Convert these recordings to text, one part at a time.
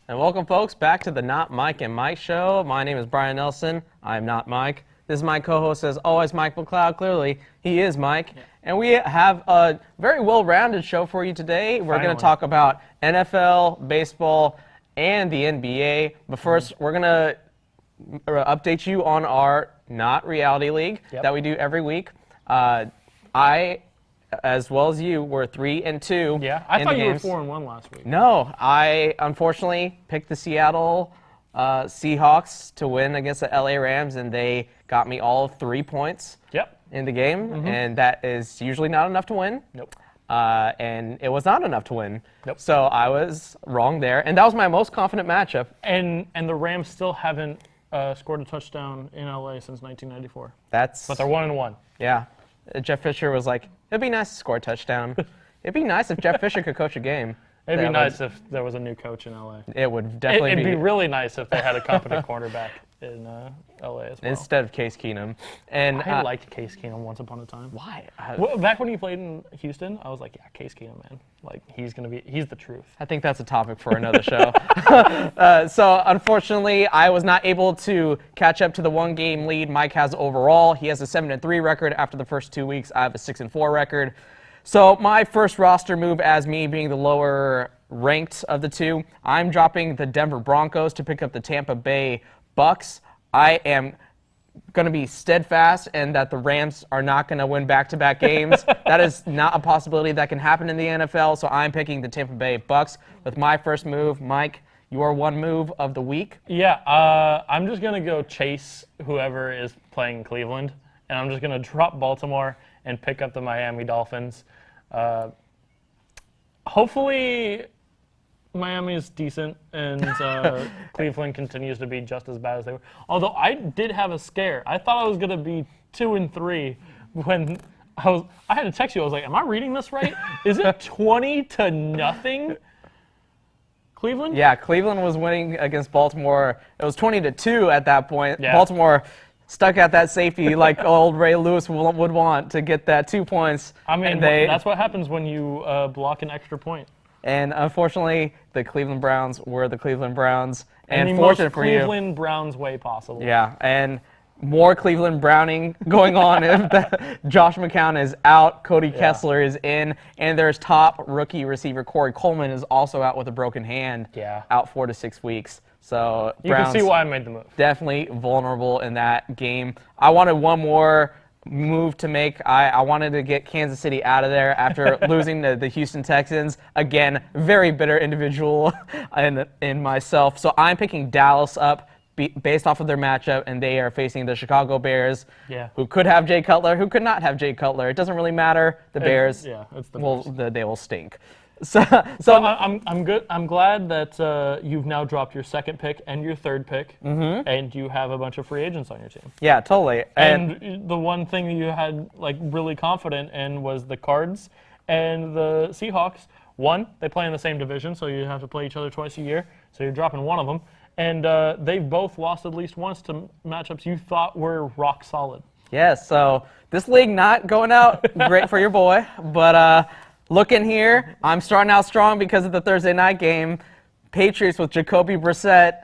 And welcome, folks, back to the Not Mike and Mike show. My name is Brian Nelson. I'm not Mike. This is my co-host, as always, Mike McLeod. Clearly, he is Mike. Yeah. And we have a very well-rounded show for you today. We're going to talk about NFL, baseball, and the NBA. But first, we're going to update you on our Not Reality League that we do every week. I, as well as you, were 3-2. Yeah, I thought you were 4-1 last week. No, I unfortunately picked the Seattle Seahawks to win against the LA Rams, and they got me all 3 points in the game, and that is usually not enough to win. Nope. And it was not enough to win. Nope. So I was wrong there, and that was my most confident matchup. And the Rams still haven't scored a touchdown in LA since 1994. But they're 1-1. Yeah. Jeff Fisher was like, it'd be nice to score a touchdown. It'd be nice if Jeff Fisher could coach a game. It'd be nice if there was a new coach in LA. It would definitely It'd be really nice if they had a competent cornerback in LA as well. Instead of Case Keenum. And I liked Case Keenum once upon a time. Why? Back when he played in Houston, I was like, yeah, Case Keenum, man. Like, he's the truth. I think that's a topic for another show. So, unfortunately, I was not able to catch up to the one-game lead Mike has overall. He has a 7-3 record after the first 2 weeks. I have a 6-4 record. So, my first roster move, as me being the lower ranked of the two, I'm dropping the Denver Broncos to pick up the Tampa Bay Bucks. I am going to be steadfast in that the Rams are not going to win back-to-back games. That is not a possibility that can happen in the NFL, so I'm picking the Tampa Bay Bucks with my first move. Mike, your one move of the week? Yeah, I'm just going to go chase whoever is playing Cleveland, and I'm just going to drop Baltimore and pick up the Miami Dolphins. Hopefully Miami is decent and Cleveland continues to be just as bad as they were. Although I did have a scare. I thought I was going to be 2-3 when I had to text you. I was like, am I reading this right? Is it 20-0 Cleveland? Yeah, Cleveland was winning against Baltimore. It was 20-2 at that point. Yeah. Baltimore stuck at that safety like old Ray Lewis would want to get that 2 points. I mean, that's what happens when you block an extra point. And unfortunately, the Cleveland Browns were the Cleveland Browns. And the most Cleveland Browns way possible. Yeah, and more Cleveland Browning going on if Josh McCown is out, Cody Kessler is in, and there's top rookie receiver Corey Coleman is also out with a broken hand, out 4 to 6 weeks. So you can see why I made the move. Definitely vulnerable in that game. I wanted one more move to make. I wanted to get Kansas City out of there after losing to the Houston Texans. Again, very bitter individual in myself. So I'm picking Dallas up based off of their matchup, and they are facing the Chicago Bears, who could have Jay Cutler, who could not have Jay Cutler. It doesn't really matter. The Bears, they will stink. So I'm good. I'm glad that you've now dropped your second pick and your third pick, and you have a bunch of free agents on your team. Yeah, totally. And the one thing you had like really confident in was the Cards and the Seahawks. One, they play in the same division, so you have to play each other twice a year. So you're dropping one of them, and they've both lost at least once to matchups you thought were rock solid. Yes. So this league not going out great for your boy, but. Looking here, I'm starting out strong because of the Thursday night game. Patriots with Jacoby Brissett.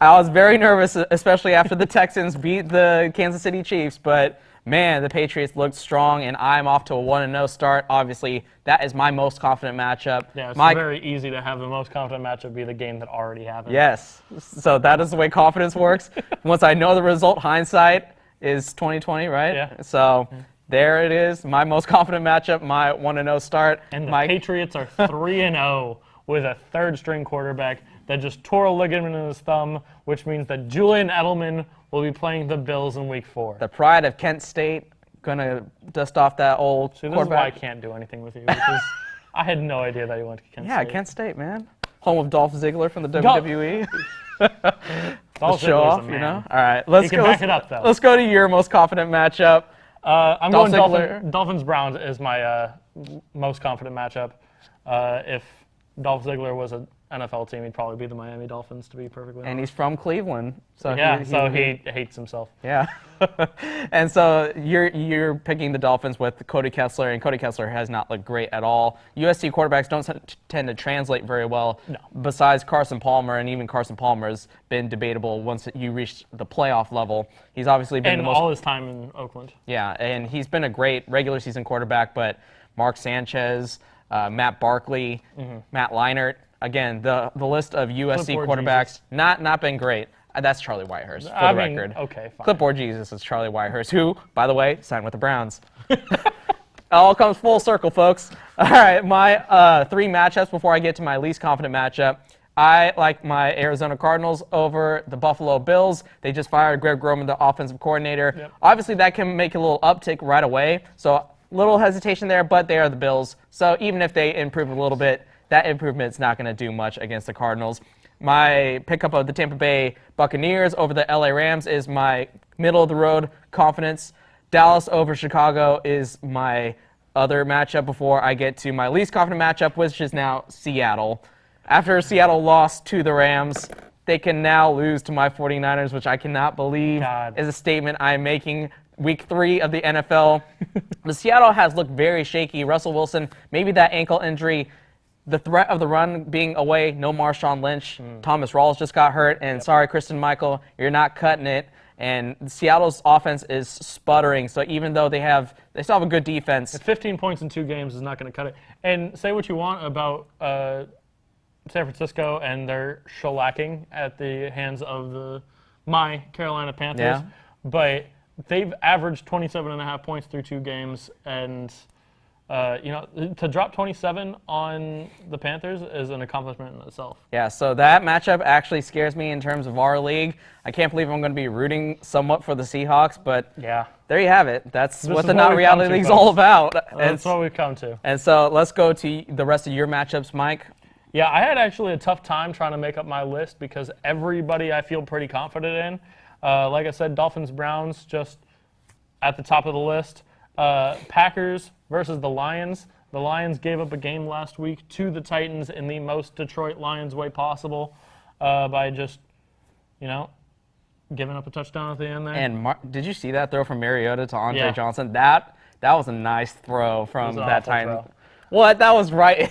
I was very nervous, especially after the Texans beat the Kansas City Chiefs. But, man, the Patriots looked strong, and I'm off to a 1-0 start. Obviously, that is my most confident matchup. Yeah, it's very easy to have the most confident matchup be the game that already happened. Yes. So that is the way confidence works. Once I know the result, hindsight is 20/20, right? Yeah. So... there it is, my most confident matchup, my 1-0 start. And the Patriots are 3-0 with a third-string quarterback that just tore a ligament in his thumb, which means that Julian Edelman will be playing the Bills in Week 4. The pride of Kent State, going to dust off that old quarterback. This is why I can't do anything with you, because I had no idea that you went to Kent State. Yeah, Kent State, man. Home of Dolph Ziggler from the WWE. Dolph show off, you know? All right, let's go. Back it up, though. Let's go to your most confident matchup. I'm going Dolphins-Browns is my most confident matchup. If Dolph Ziggler was an NFL team, he'd probably be the Miami Dolphins, to be perfectly honest. And he's from Cleveland. So yeah, he hates himself. Yeah. And so you're picking the Dolphins with Cody Kessler, and Cody Kessler has not looked great at all. USC quarterbacks don't tend to translate very well. No. Besides Carson Palmer, and even Carson Palmer has been debatable once you reach the playoff level. He's obviously been all his time in Oakland. Yeah, and he's been a great regular season quarterback, but Mark Sanchez, Matt Barkley, Matt Leinart, again, the list of USC quarterbacks, not been great. That's Charlie Whitehurst, for the record. Okay, fine. Clipboard Jesus is Charlie Whitehurst, who, by the way, signed with the Browns. All comes full circle, folks. All right, my 3 matchups before I get to my least confident matchup. I like my Arizona Cardinals over the Buffalo Bills. They just fired Greg Roman, the offensive coordinator. Yep. Obviously, that can make a little uptick right away. So, little hesitation there, but they are the Bills. So, even if they improve a little bit, that improvement's not going to do much against the Cardinals. My pickup of the Tampa Bay Buccaneers over the LA Rams is my middle-of-the-road confidence. Dallas over Chicago is my other matchup before I get to my least confident matchup, which is now Seattle. After Seattle lost to the Rams, they can now lose to my 49ers, which I cannot believe is a statement I'm making. Week 3 of the NFL. The Seattle has looked very shaky. Russell Wilson, maybe that ankle injury, the threat of the run being away, no Marshawn Lynch. Thomas Rawls just got hurt, and sorry, Kristen Michael, you're not cutting it. And Seattle's offense is sputtering, so even though they still have a good defense. 15 points in 2 games is not going to cut it. And say what you want about San Francisco and their shellacking at the hands of my Carolina Panthers, but they've averaged 27.5 points through 2 games, and to drop 27 on the Panthers is an accomplishment in itself. Yeah, so that matchup actually scares me in terms of our league. I can't believe I'm going to be rooting somewhat for the Seahawks, but there you have it. That's what the Not Reality League's all about. That's what we've come to. And so let's go to the rest of your matchups, Mike. Yeah, I had actually a tough time trying to make up my list because everybody I feel pretty confident in. Like I said, Dolphins-Browns just at the top of the list. Packers versus the Lions. The Lions gave up a game last week to the Titans in the most Detroit Lions way possible by just, giving up a touchdown at the end there. And did you see that throw from Mariota to Andre Johnson? That was a nice throw from that Titan. What? That was right.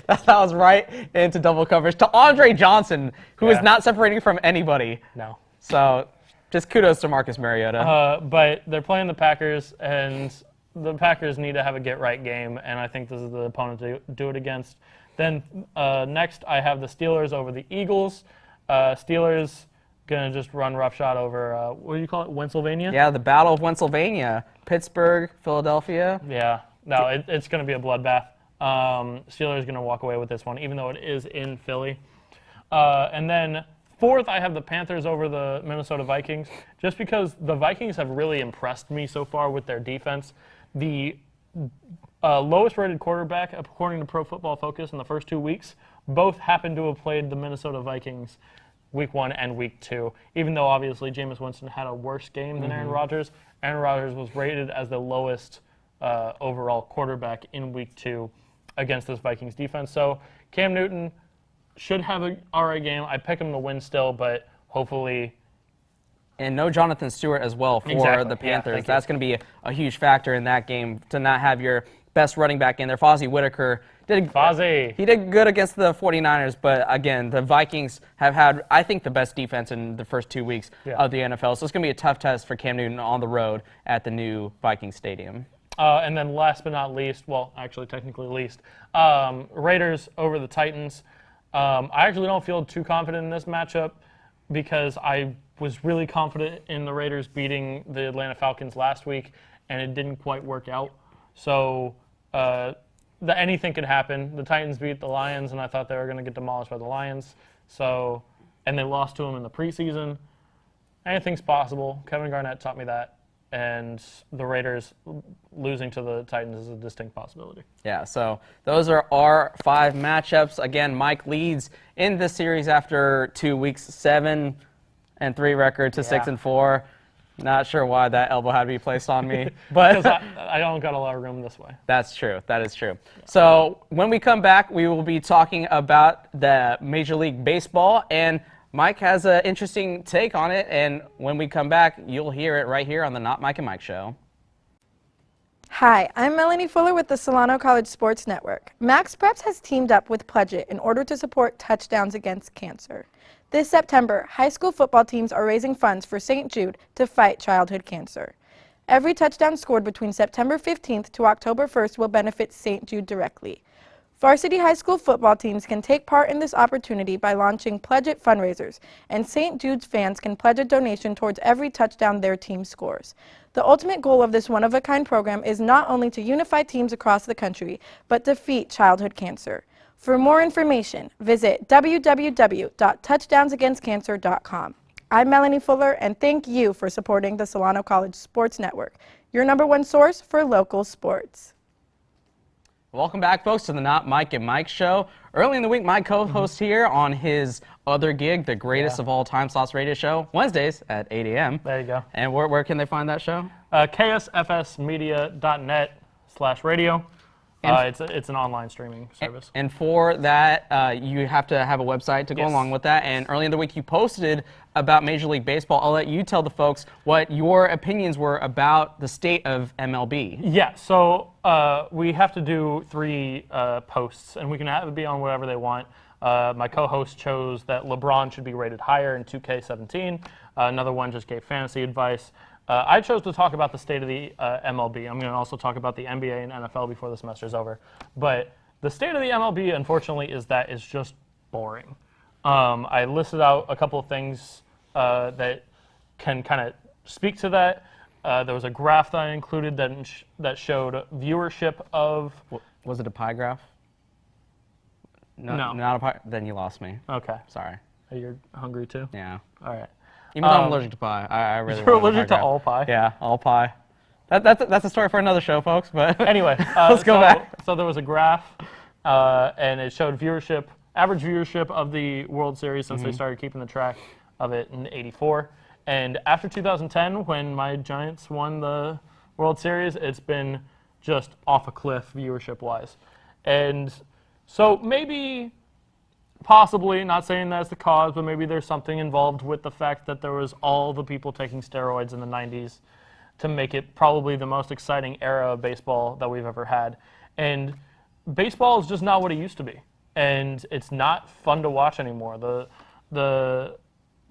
That was right into double coverage to Andre Johnson, who is not separating from anybody. No. So just kudos to Marcus Mariota. But they're playing the Packers, and the Packers need to have a get-right game, and I think this is the opponent to do it against. Then next, I have the Steelers over the Eagles. Steelers going to just run roughshod over, what do you call it, Pennsylvania? Yeah, the Battle of Pennsylvania. Pittsburgh, Philadelphia. Yeah. No, it's going to be a bloodbath. Steelers going to walk away with this one, even though it is in Philly. And then fourth, I have the Panthers over the Minnesota Vikings, just because the Vikings have really impressed me so far with their defense. The lowest-rated quarterback, according to Pro Football Focus, in the first 2 weeks, both happen to have played the Minnesota Vikings Week 1 and Week 2, even though obviously Jameis Winston had a worse game than Aaron Rodgers. Aaron Rodgers was rated as the lowest overall quarterback in Week 2 against this Vikings defense. So Cam Newton should have an all right game. I pick him to win still, but hopefully. And no Jonathan Stewart as well for the Panthers. Yeah, that's going to be a huge factor in that game to not have your best running back in there. Fozzie Whitaker he did good against the 49ers, but again, the Vikings have had, I think, the best defense in the first 2 weeks of the NFL. So it's going to be a tough test for Cam Newton on the road at the new Vikings Stadium. And then last but not least, well, actually technically least, Raiders over the Titans. I actually don't feel too confident in this matchup because I was really confident in the Raiders beating the Atlanta Falcons last week, and it didn't quite work out. So anything could happen. The Titans beat the Lions, and I thought they were going to get demolished by the Lions. And they lost to them in the preseason. Anything's possible. Kevin Garnett taught me that. And the Raiders losing to the Titans is a distinct possibility. Yeah, so those are our 5 matchups. Again, Mike leads in this series after 2 weeks, 7-3 record to 6-4. Not sure why that elbow had to be placed on me, but Because I don't got a lot of room this way. that's true. That is true. So when we come back, we will be talking about the Major League Baseball, and Mike has an interesting take on it. And when we come back, you'll hear it right here on the Not Mike and Mike Show. Hi, I'm Melanie Fuller with the Solano College Sports Network. Max Preps has teamed up with Pledge It in order to support Touchdowns Against Cancer. This September, high school football teams are raising funds for St. Jude to fight childhood cancer. Every touchdown scored between September 15th to October 1st will benefit St. Jude directly. Varsity high school football teams can take part in this opportunity by launching Pledge It fundraisers, and St. Jude's fans can pledge a donation towards every touchdown their team scores. The ultimate goal of this one-of-a-kind program is not only to unify teams across the country, but defeat childhood cancer. For more information, visit www.touchdownsagainstcancer.com. I'm Melanie Fuller, and thank you for supporting the Solano College Sports Network, your #1 source for local sports. Welcome back, folks, to the Not Mike and Mike Show. Early in the week, my co-host here on his other gig, the greatest of all time Sauce Radio Show, Wednesdays at 8 a.m. There you go. And where can they find that show? ksfsmedia.net/radio. It's an online streaming service. And for that, you have to have a website to go along with that. And early in the week, you posted about Major League Baseball. I'll let you tell the folks what your opinions were about the state of MLB. Yeah, so we have to do 3 posts, and we can have it be on whatever they want. My co-host chose that LeBron should be rated higher in 2K17. Another one just gave fantasy advice. I chose to talk about the state of the MLB. I'm going to also talk about the NBA and NFL before the semester's over. But the state of the MLB, unfortunately, is that it's just boring. I listed out a couple of things that can kind of speak to that. There was a graph that I included that showed viewership of... Was it a pie graph? No. Not a pie. Then you lost me. Okay. Sorry. You're hungry too? Yeah. All right. Even though I'm allergic to pie, I really You're want a allergic pie to graph. all pie? Yeah, all pie. That's a story for another show, folks. But Anyway, let's go back. So there was a graph, and it showed average viewership of the World Series since they started keeping the track of it in '84. And after 2010, when my Giants won the World Series, it's been just off a cliff viewership-wise. And so maybe, possibly, not saying that's the cause, but maybe there's something involved with the fact that there was all the people taking steroids in the 90s to make it probably the most exciting era of baseball that we've ever had. And baseball is just not what it used to be. And it's not fun to watch anymore. The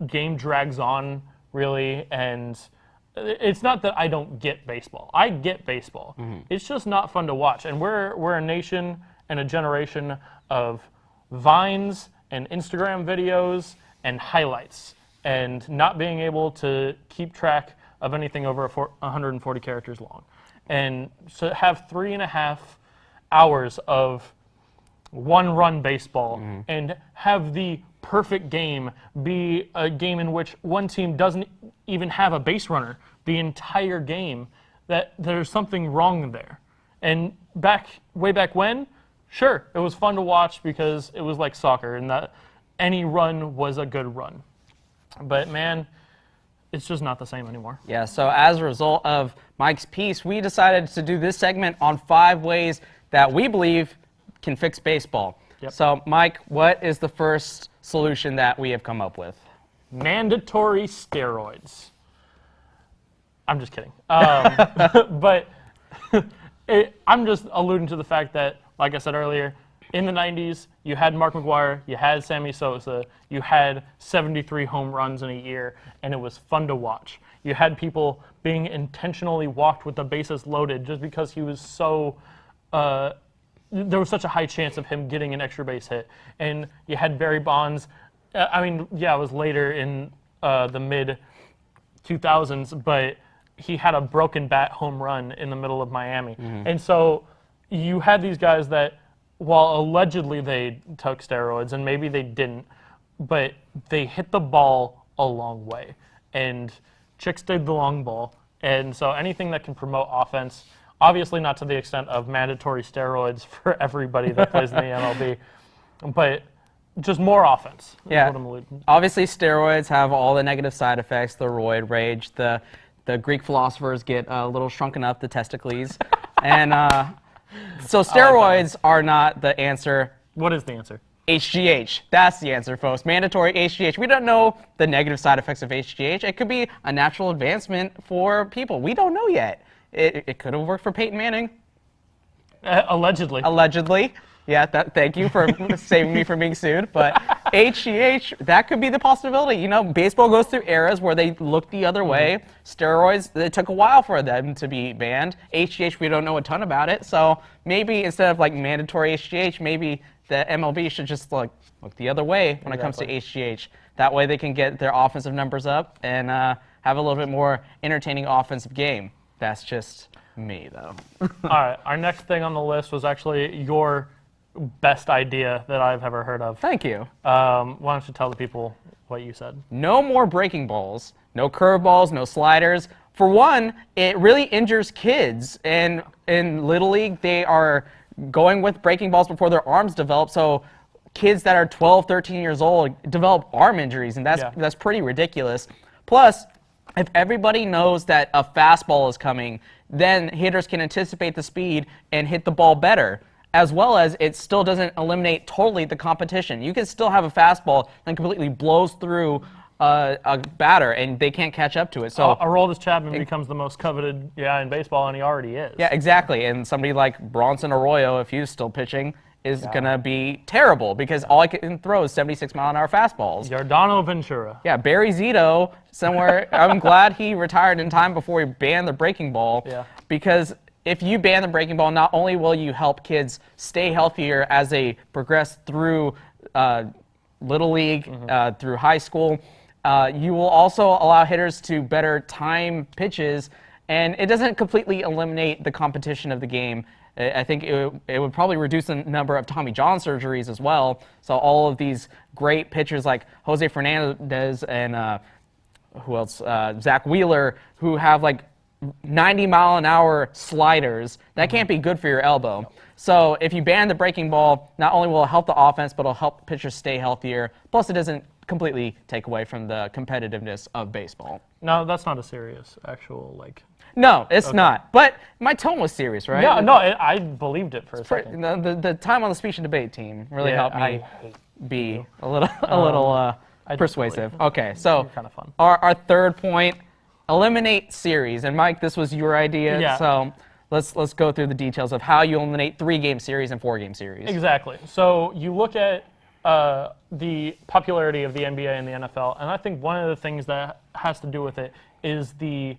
game drags on, really, and it's not that I don't get baseball. I get baseball. It's just not fun to watch. And we're a nation and a generation of Vines and Instagram videos and highlights, and not being able to keep track of anything over 140 characters long. And so have 3.5 hours of one-run baseball and have the perfect game be a game in which one team doesn't even have a base runner the entire game, that there's something wrong there. And way back when, sure, it was fun to watch because it was like soccer and that any run was a good run. But man, it's just not the same anymore. Yeah, so as a result of Mike's piece, we decided to do this segment on 5 ways that we believe can fix baseball. Yep. So Mike, what is the first solution that we have come up with? Mandatory steroids. I'm just kidding. But I'm just alluding to the fact that, like I said earlier, in the 90s, you had Mark McGwire, you had Sammy Sosa, you had 73 home runs in a year, and it was fun to watch. You had people being intentionally walked with the bases loaded just because he was so... there was such a high chance of him getting an extra base hit. And you had Barry Bonds. It was later in the mid-2000s, but he had a broken bat home run in the middle of Miami. And so you had these guys that, while allegedly they took steroids, and maybe they didn't, but they hit the ball a long way. And chicks dig the long ball. And so anything that can promote offense, obviously not to the extent of mandatory steroids for everybody that plays in the MLB, but just more offense. Yeah. Is what I'm alluding to. Obviously, steroids have all the negative side effects, the roid rage, the the Greek philosophers get a little shrunken up, the testicles. And so steroids are not the answer. What is the answer? HGH. That's the answer, folks. Mandatory HGH. We don't know the negative side effects of HGH. It could be a natural advancement for people. We don't know yet. It could have worked for Peyton Manning. Allegedly. Allegedly. Yeah, thank you for saving me from being sued. But HGH, that could be the possibility. You know, baseball goes through eras where they look the other way. Steroids, it took a while for them to be banned. HGH, we don't know a ton about it. So maybe instead of like mandatory HGH, maybe the MLB should just look the other way when it comes to HGH. That way they can get their offensive numbers up and have a little bit more entertaining offensive game. That's just me, though. All right, our next thing on the list was actually your best idea that I've ever heard of. Thank you. Why don't you tell the people what you said? No more breaking balls, no curveballs, no sliders. For one, it really injures kids. And in Little League, they are going with breaking balls before their arms develop. So kids that are 12, 13 years old develop arm injuries, and that's pretty ridiculous. Plus, if everybody knows that a fastball is coming, then hitters can anticipate the speed and hit the ball better, as well as it still doesn't eliminate totally the competition. You can still have a fastball that completely blows through a batter, and they can't catch up to it. So Aroldis Chapman becomes the most coveted guy in baseball, and he already is. Yeah, exactly. And somebody like Bronson Arroyo, if he's still pitching, is going to be terrible because all I can throw is 76-mile-an-hour fastballs. Yordano Ventura. Yeah, Barry Zito, somewhere. I'm glad he retired in time before he banned the breaking ball. Yeah. Because if you ban the breaking ball, not only will you help kids stay healthier as they progress through Little League, through high school, you will also allow hitters to better time pitches, and it doesn't completely eliminate the competition of the game. I think it would probably reduce the number of Tommy John surgeries as well. So all of these great pitchers like Jose Fernandez and who else? Zach Wheeler, who have like 90-mile-an-hour sliders, that can't be good for your elbow. So if you ban the breaking ball, not only will it help the offense, but it'll help pitchers stay healthier. Plus, it doesn't completely take away from the competitiveness of baseball. No, that's not a serious actual like. No, it's not. But my tone was serious, right? Yeah, no, I believed it for a second. The time on the speech and debate team really helped me be a little persuasive. Okay, so kind of fun. Our third point, eliminate series. And Mike, this was your idea. Yeah. So let's go through the details of how you eliminate 3-game series and 4-game series. Exactly. So you look at the popularity of the NBA and the NFL, and I think one of the things that has to do with it is the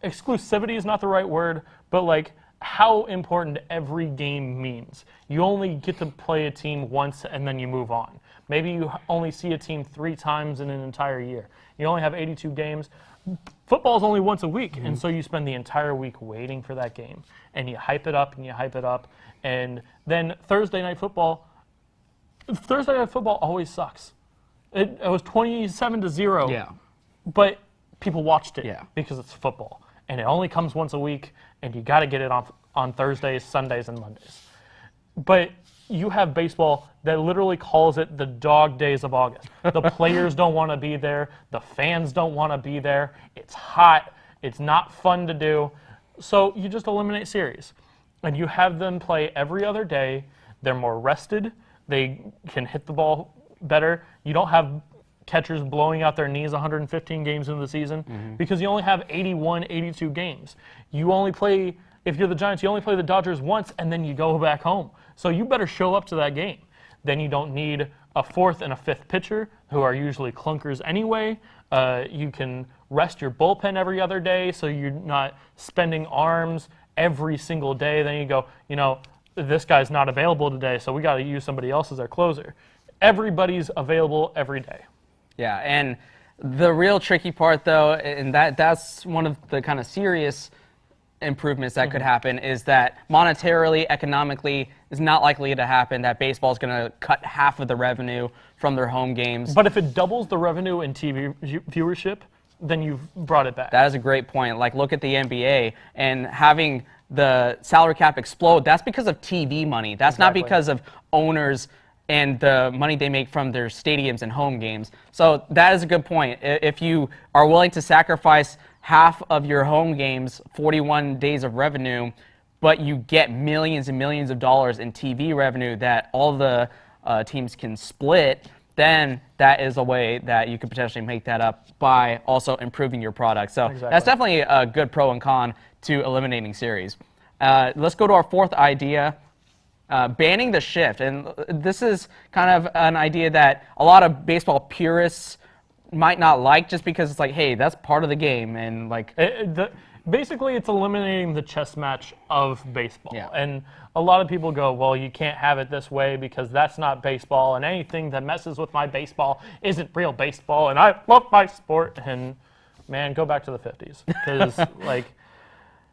exclusivity is not the right word, but like how important every game means. You only get to play a team once and then you move on. Maybe you only see a team 3 times in an entire year. You only have 82 games. Football is only once a week, and so you spend the entire week waiting for that game. And you hype it up and you hype it up. And then Thursday night football always sucks. It was 27-0. Yeah. But people watched it Yeah. because it's football. And it only comes once a week, and you got to get it on Thursdays, Sundays, and Mondays. But you have baseball that literally calls it the dog days of August. The players don't want to be there. The fans don't want to be there. It's hot. It's not fun to do. So you just eliminate series. And you have them play every other day. They're more rested. They can hit the ball better. You don't have catchers blowing out their knees 115 games into the season because you only have 81, 82 games. You only play, if you're the Giants, you only play the Dodgers once and then you go back home. So you better show up to that game. Then you don't need a 4th and a 5th pitcher who are usually clunkers anyway. You can rest your bullpen every other day so you're not spending arms every single day. Then you go, this guy's not available today, so we got to use somebody else as our closer. Everybody's available every day. Yeah, and the real tricky part, though, and that's one of the kind of serious improvements that could happen, is that monetarily, economically, is not likely to happen, that baseball is going to cut half of the revenue from their home games. But if it doubles the revenue in TV viewership, then you've brought it back. That is a great point. Like, look at the NBA and having the salary cap explode. That's because of TV money. That's not because of owners and the money they make from their stadiums and home games. So that is a good point. If you are willing to sacrifice half of your home games, 41 days of revenue, but you get millions and millions of dollars in TV revenue that all the teams can split, then that is a way that you could potentially make that up by also improving your product. So that's definitely a good pro and con to eliminating series. Let's go to our fourth idea, banning the shift. And this is kind of an idea that a lot of baseball purists might not like, just because it's like, hey, that's part of the game. And like, basically, it's eliminating the chess match of baseball. Yeah. And a lot of people go, well, you can't have it this way because that's not baseball, and anything that messes with my baseball isn't real baseball, and I love my sport. And man, go back to the 50s. Because like,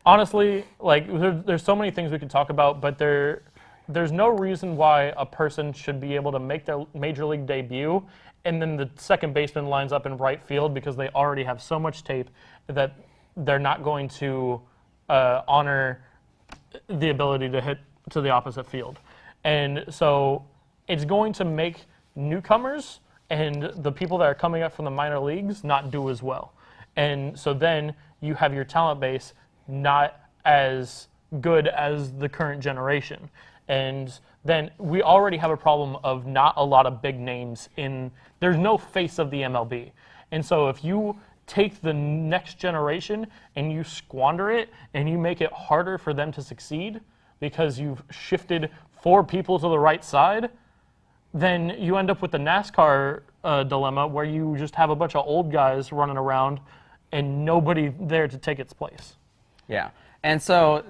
honestly, like there's so many things we could talk about, but there's no reason why a person should be able to make their major league debut and then the second baseman lines up in right field because they already have so much tape that they're not going to honor the ability to hit to the opposite field. And so it's going to make newcomers and the people that are coming up from the minor leagues not do as well. And so then you have your talent base not as good as the current generation. And then we already have a problem of not a lot of big names there's no face of the MLB. And so if you take the next generation and you squander it and you make it harder for them to succeed because you've shifted 4 people to the right side, then you end up with the NASCAR dilemma where you just have a bunch of old guys running around and nobody there to take its place. Yeah. And so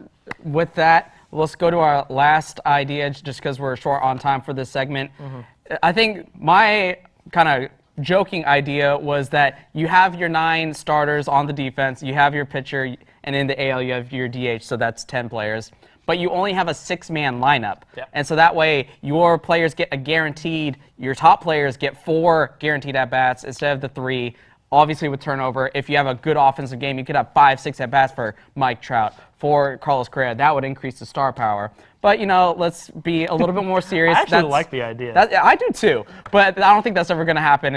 with that, let's go to our last idea, just because we're short on time for this segment. I think my kind of joking idea was that you have your 9 starters on the defense, you have your pitcher, and in the AL you have your DH, so that's 10 players. But you only have a 6-man lineup. Yep. And so that way your players get your top players get 4 guaranteed at-bats instead of the 3. Obviously, with turnover, if you have a good offensive game, you could have 5, 6 at-bats for Mike Trout, for Carlos Correa. That would increase the star power. But, let's be a little bit more serious. I actually like the idea. I do too, but I don't think that's ever going to happen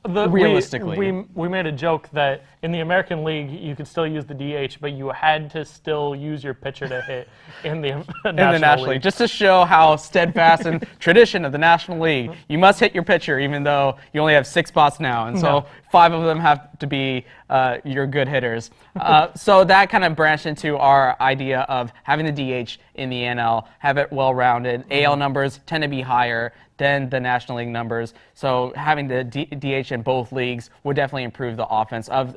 realistically. We made a joke that in the American League, you could still use the DH, but you had to still use your pitcher to hit in the National League. Just to show how steadfast and tradition of the National League. You must hit your pitcher, even though you only have 6 spots now, and so 5 of them have to be your good hitters. So that kind of branched into our idea of having the DH in the NL, have it well-rounded. AL numbers tend to be higher than the National League numbers, so having the DH in both leagues would definitely improve the offense of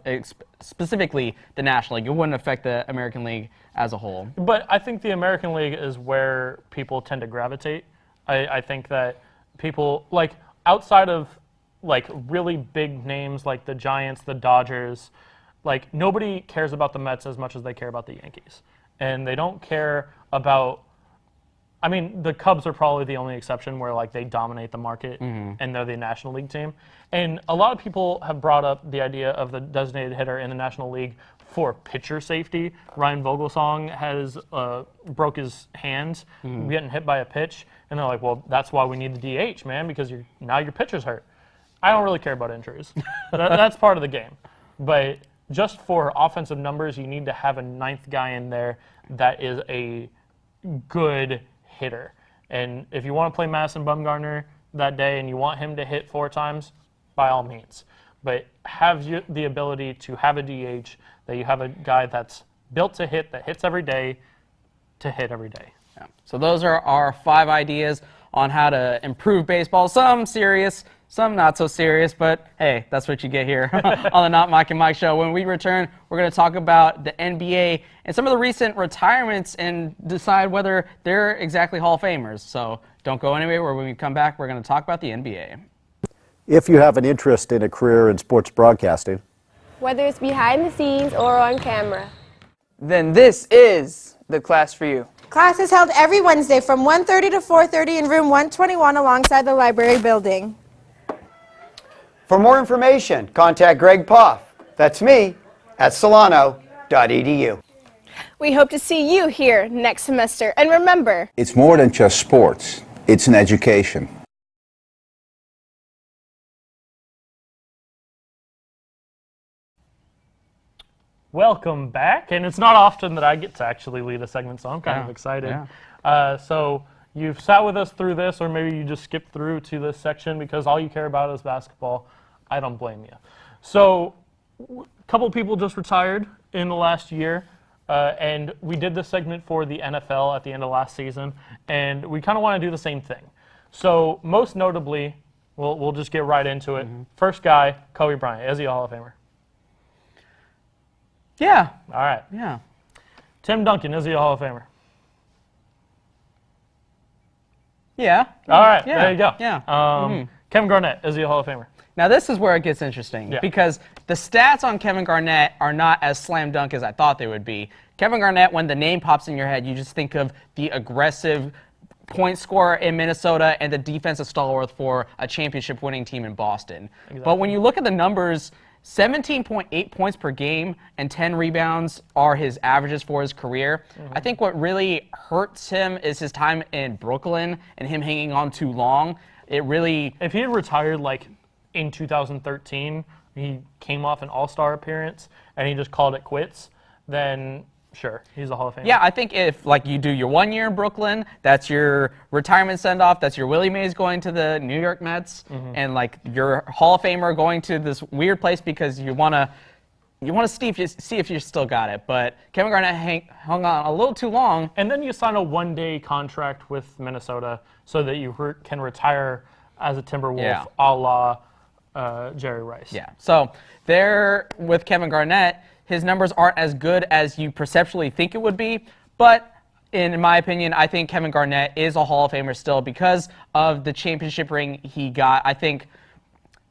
specifically the National League. It wouldn't affect the American League as a whole. But I think the American League is where people tend to gravitate. I think that people, like, outside of like really big names like the Giants, the Dodgers, like nobody cares about the Mets as much as they care about the Yankees. And they don't care about, I mean, the Cubs are probably the only exception where like they dominate the market and they're the National League team. And a lot of people have brought up the idea of the designated hitter in the National League for pitcher safety. Ryan Vogelsong has broke his hands getting hit by a pitch, and they're like, well, that's why we need the DH, man, because now your pitcher's hurt. I don't really care about injuries. That's part of the game. But just for offensive numbers, you need to have a 9th guy in there that is a good hitter. And if you want to play Madison Bumgarner that day and you want him to hit 4 times, by all means. But have the ability to have a DH, that you have a guy that's built to hit, that hits every day, to hit every day. Yeah. So those are our 5 ideas on how to improve baseball. Some serious, some not so serious, but hey, that's what you get here on the Not Mike and Mike show. When we return, we're going to talk about the NBA and some of the recent retirements and decide whether they're exactly Hall of Famers. So don't go anywhere. When we come back, we're going to talk about the NBA. If you have an interest in a career in sports broadcasting, whether it's behind the scenes or on camera, then this is the class for you. Class is held every Wednesday from 1:30 to 4:30 in room 121 alongside the library building. For more information, contact Greg Poff. That's me at solano.edu. we hope to see you here next semester. And remember, it's more than just sports, it's an education. Welcome back, and it's not often that I get to actually lead a segment, so I'm kind of excited. So you've sat with us through this, or maybe you just skipped through to this section because all you care about is basketball. I don't blame you. So a couple people just retired in the last year, and we did this segment for the NFL at the end of last season, and we kind of want to do the same thing. So most notably, we'll just get right into it. First guy, Kobe Bryant. Is he a Hall of Famer? Yeah. All right. Yeah. Tim Duncan. Is he a Hall of Famer? Yeah. All right. Yeah. There you go. Yeah. Kevin Garnett. Is he a Hall of Famer? Now this is where it gets interesting because the stats on Kevin Garnett are not as slam dunk as I thought they would be. Kevin Garnett, when the name pops in your head, you just think of the aggressive point scorer in Minnesota and the defensive stalwart for a championship winning team in Boston. Exactly. But when you look at the numbers, 17.8 points per game and 10 rebounds are his averages for his career. I think what really hurts him is his time in Brooklyn and him hanging on too long. It really... If he had retired like in 2013, he came off an All-Star appearance and he just called it quits, then sure, he's a Hall of Famer. Yeah, I think if like you do your 1 year in Brooklyn, that's your retirement send-off, that's your Willie Mays going to the New York Mets, and like your Hall of Famer going to this weird place because you want to see if you still got it. But Kevin Garnett hung on a little too long. And then you sign a one-day contract with Minnesota so that you can retire as a Timberwolf, a la Jerry Rice. Yeah. So there with Kevin Garnett, his numbers aren't as good as you perceptually think it would be, but in my opinion, I think Kevin Garnett is a Hall of Famer still because of the championship ring he got. I think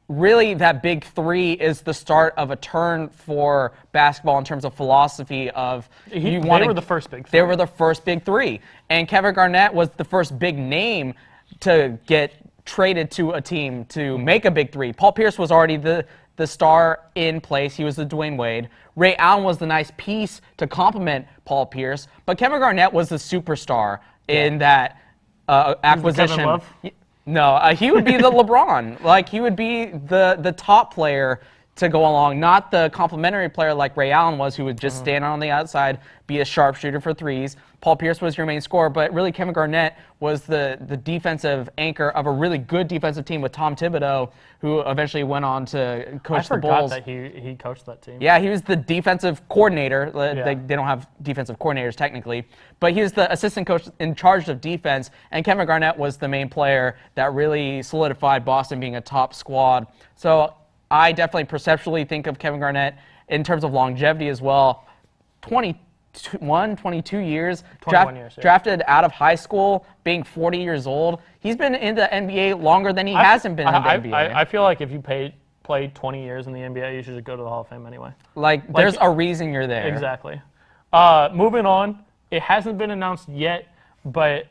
really that big three is the start of a turn for basketball in terms of philosophy of They were the first big three. They were the first big three. And Kevin Garnett was the first big name to get traded to a team to make a big three. Paul Pierce was already the star in place. He was the Dwayne Wade. Ray Allen was the nice piece to complement Paul Pierce, but Kevin Garnett was the superstar in that acquisition. Kevin Love? No, he would be the LeBron. Like he would be the top player to go along, not the complementary player like Ray Allen was, who would just stand on the outside, be a sharpshooter for threes. Paul Pierce was your main scorer, but really Kevin Garnett was the defensive anchor of a really good defensive team with Tom Thibodeau, who eventually went on to coach the Bulls. I forgot that he coached that team. Yeah, he was the defensive coordinator. They don't have defensive coordinators technically, but he was the assistant coach in charge of defense, and Kevin Garnett was the main player that really solidified Boston being a top squad. So I definitely perceptually think of Kevin Garnett in terms of longevity as well. 22 years, 21 years, drafted out of high school, being 40 years old. He's been in the NBA longer than he hasn't been in the NBA. I feel like if you played 20 years in the NBA, you should just go to the Hall of Fame anyway. Like there's a reason you're there. Exactly. Moving on, it hasn't been announced yet, but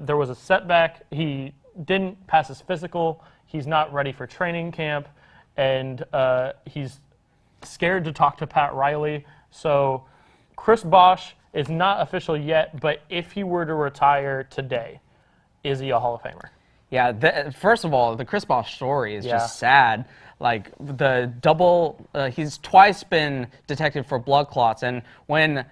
there was a setback. He didn't pass his physical. He's not ready for training camp, and he's scared to talk to Pat Riley. So Chris Bosh is not official yet, but if he were to retire today, is he a Hall of Famer? Yeah, first of all, the Chris Bosh story is just sad. Like he's twice been detected for blood clots, and when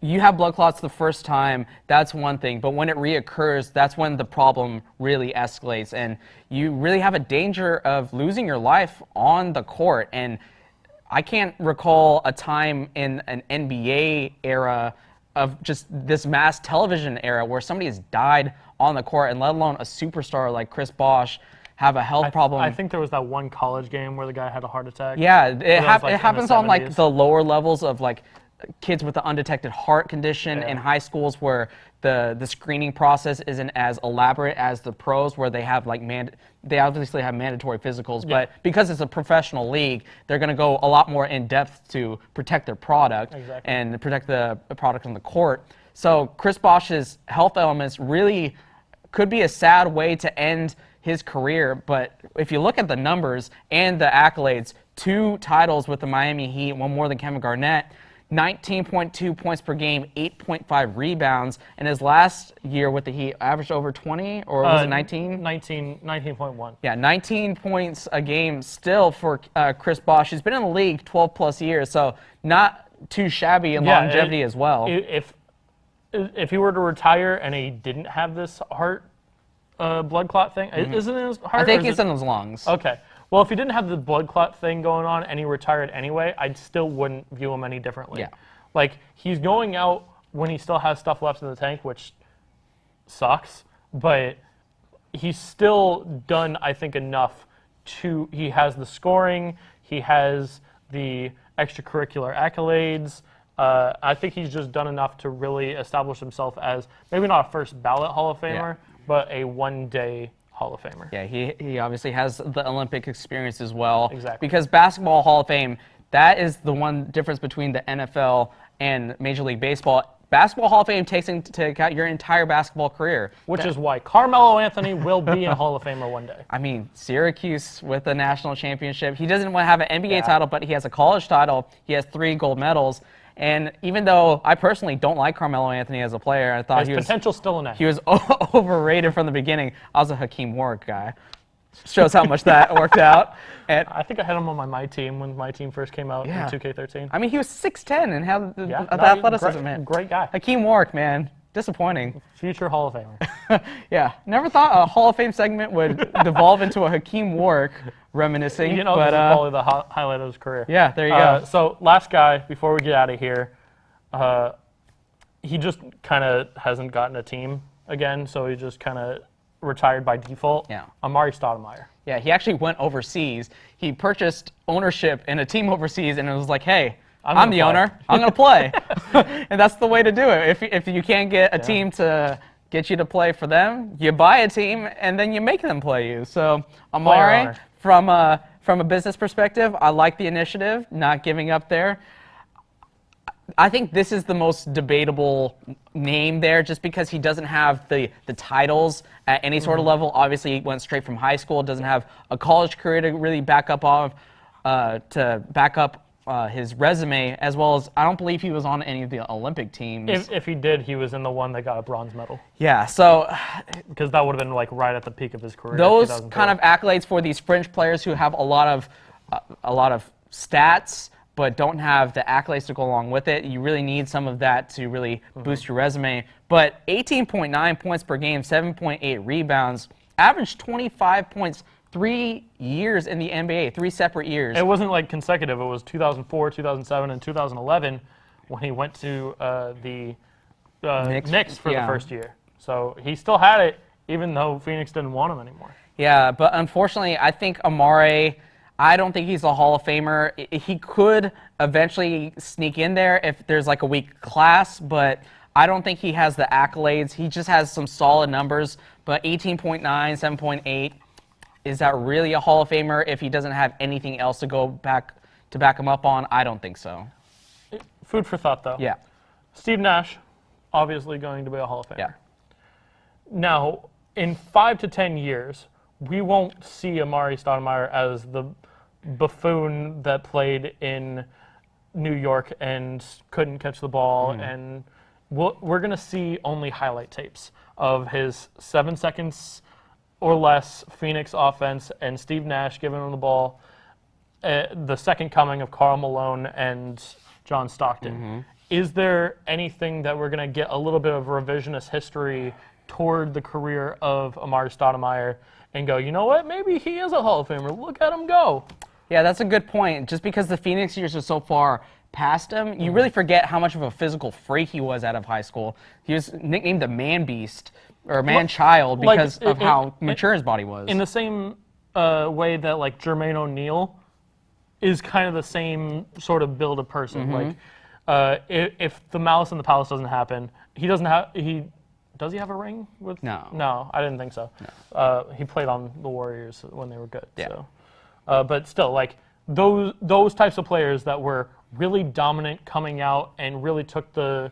you have blood clots the first time, that's one thing, but when it reoccurs, that's when the problem really escalates, and you really have a danger of losing your life on the court. And I can't recall a time in an NBA era of just this mass television era where somebody has died on the court, and let alone a superstar like Chris Bosh have a health problem. I think there was that one college game where the guy had a heart attack. Yeah, it happens on like 70s. the lower levels of like kids with an undetected heart condition in high schools where the screening process isn't as elaborate as the pros, where they have like they obviously have mandatory physicals, but because it's a professional league, they're going to go a lot more in depth to protect their product and protect the product on the court. So Chris Bosh's health elements really could be a sad way to end his career, but if you look at the numbers and the accolades, 2 titles with the Miami Heat, one more than Kevin Garnett. 19.2 points per game, 8.5 rebounds. And his last year with the Heat averaged over 20, or was it 19? 19.1. Yeah, 19 points a game still for Chris Bosh. He's been in the league 12 plus years, so not too shabby in longevity as well. If he were to retire and he didn't have this heart blood clot thing, isn't it his heart? I think it's in his lungs. Okay. Well, if he didn't have the blood clot thing going on and he retired anyway, I still wouldn't view him any differently. Yeah. Like, he's going out when he still has stuff left in the tank, which sucks, but he's still done, I think, enough he has the scoring, he has the extracurricular accolades. I think he's just done enough to really establish himself as maybe not a first ballot Hall of Famer, but a one-day Hall of Famer. Yeah, he obviously has the Olympic experience as well. Exactly. Because Basketball Hall of Fame, that is the one difference between the NFL and Major League Baseball. Basketball Hall of Fame takes into account your entire basketball career. Which is why Carmelo Anthony will be in Hall of Famer one day. I mean, Syracuse with the national championship. He doesn't want to have an NBA title, but he has a college title. He has 3 gold medals. And even though I personally don't like Carmelo Anthony as a player, I thought His potential still in that. he was overrated from the beginning. I was a Hakeem Warwick guy. Shows how much that worked out. And I think I had him on my team when my team first came out in 2K13. I mean, he was 6'10" and had the Yeah, athleticism, man. Great guy. Hakeem Warwick, man. Disappointing. Future Hall of Famer. Yeah, never thought a Hall of Fame segment would devolve into a Hakeem Warwick reminiscing. You know, but, this is probably the highlight of his career. Yeah, there you go. So last guy, before we get out of here, he just kind of hasn't gotten a team again, so he just kind of retired by default. Yeah. Amari Stoudemire. Yeah, he actually went overseas. He purchased ownership in a team overseas, and it was like, hey, I'm the owner. I'm going to play. And that's the way to do it. If you can't get a team to get you to play for them, you buy a team, and then you make them play you. So Amari, from a business perspective, I like the initiative, not giving up there. I think this is the most debatable name there just because he doesn't have the titles at any sort of level. Obviously, he went straight from high school, doesn't have a college career to really back up his resume, as well as I don't believe he was on any of the Olympic teams. If he did, he was in the one that got a bronze medal. Yeah, so because that would have been like right at the peak of his career. Those kind of accolades for these fringe players who have a lot of stats, but don't have the accolades to go along with it. You really need some of that to really boost your resume. But 18.9 points per game, 7.8 rebounds, averaged 25 points 3 years in the NBA, 3 separate years. It wasn't like consecutive. It was 2004, 2007, and 2011 when he went to the Knicks for the first year. So he still had it, even though Phoenix didn't want him anymore. Yeah, but unfortunately, I think Amari, I don't think he's a Hall of Famer. He could eventually sneak in there if there's like a weak class, but I don't think he has the accolades. He just has some solid numbers, but 18.9, 7.8, is that really a Hall of Famer if he doesn't have anything else to back him up on? I don't think so. Food for thought, though. Yeah. Steve Nash, obviously going to be a Hall of Famer. Yeah. Now, in 5 to 10 years, we won't see Amari Stoudemire as the buffoon that played in New York and couldn't catch the ball, and we're going to see only highlight tapes of his 7 seconds or less Phoenix offense and Steve Nash giving him the ball, the second coming of Karl Malone and John Stockton. Is there anything that we're going to get a little bit of revisionist history toward the career of Amari Stoudemire and go, you know what, maybe he is a Hall of Famer, look at him go? Yeah, that's a good point. Just because the Phoenix years are so far past him, you really forget how much of a physical freak he was out of high school. He was nicknamed the Man Beast, or Man Child, because of how mature his body was. In the same way that like Jermaine O'Neal is kind of the same sort of build of person. Like if the Malice in the Palace doesn't happen, does he have a ring with? No, I didn't think so. No. He played on the Warriors when they were good. Yeah. So. But still, like those types of players that were really dominant coming out and really took the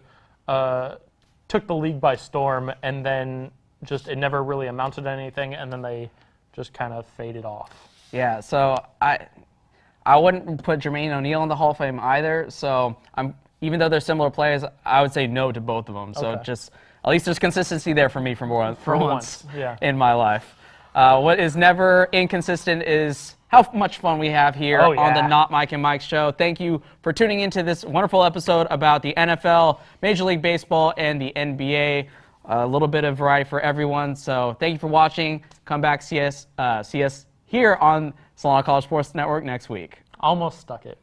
league by storm, and then just it never really amounted to anything, and then they just kind of faded off. Yeah, so I wouldn't put Jermaine O'Neal in the Hall of Fame either. So even though they're similar players, I would say no to both of them. So Okay. just at least there's consistency there for me for once yeah. in my life. What is never inconsistent is how much fun we have here Oh, on the yeah. Not Mike and Mike show. Thank you for tuning into this wonderful episode about the NFL, Major League Baseball, and the NBA. A little bit of variety for everyone. So thank you for watching. Come back, see us here on Solana College Sports Network next week. Almost stuck it.